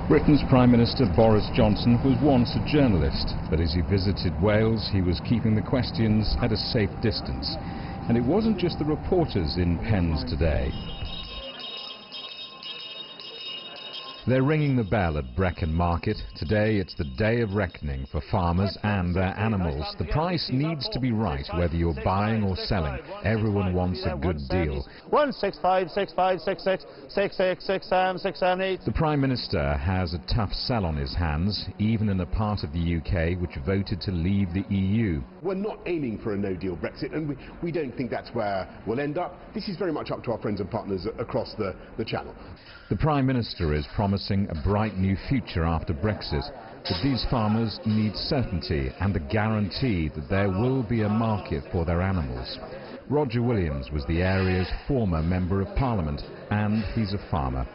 Britain's Prime Minister Boris Johnson was once a journalist, but as he visited Wales he was keeping the questions at a safe distance. And it wasn't just the reporters in pens today. They're ringing the bell at Brecon Market. Today it's the day of reckoning for farmers and their animals. The price needs to be right, whether you're buying or selling. Everyone wants a good deal. 165, 65, 66, 66, 67, 678. The Prime Minister has a tough sell on his hands, even in a part of the UK which voted to leave the EU. We're not aiming for a no-deal Brexit, and we don't think that's where we'll end up. This is very much up to our friends and partners across the Channel. The Prime Minister is promising a bright new future after Brexit, but these farmers need certainty and a guarantee that there will be a market for their animals. Roger Williams was the area's former Member of Parliament, and he's a farmer.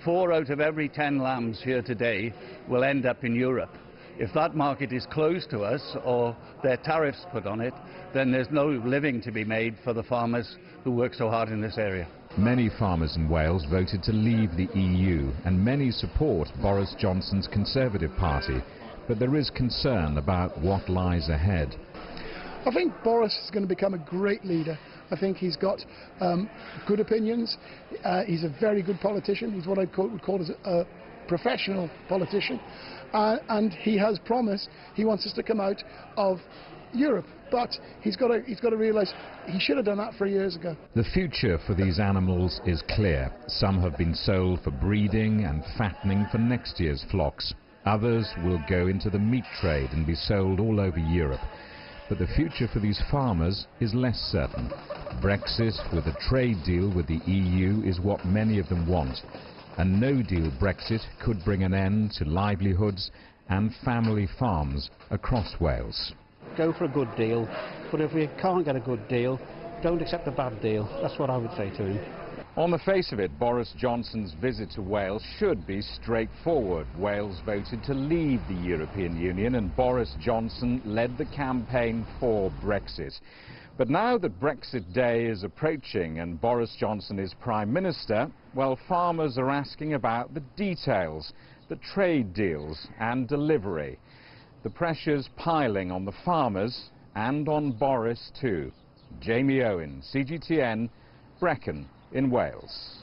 4 out of every 10 lambs here today will end up in Europe. If that market is closed to us or there are tariffs put on it, then there's no living to be made for the farmers who work so hard in this area. Many farmers in Wales voted to leave the EU, and many support Boris Johnson's Conservative Party, but there is concern about what lies ahead. I think Boris is going to become a great leader. I think he's got good opinions. He's a very good politician. He's what I would call a professional politician, and he has promised he wants us to come out of Europe, but he's got to realise he should have done that 3 years ago. The future for these animals is clear. Some have been sold for breeding and fattening for next year's flocks. Others will go into the meat trade and be sold all over Europe. But the future for these farmers is less certain. Brexit with a trade deal with the EU is what many of them want. A no-deal Brexit could bring an end to livelihoods and family farms across Wales. Go for a good deal, but if we can't get a good deal, don't accept a bad deal. That's what I would say to him. On the face of it, Boris Johnson's visit to Wales should be straightforward. Wales voted to leave the European Union and Boris Johnson led the campaign for Brexit. But now that Brexit Day is approaching and Boris Johnson is Prime Minister, well, farmers are asking about the details, the trade deals and delivery. The pressure's piling on the farmers and on Boris too. Jamie Owen, CGTN, Brecon in Wales.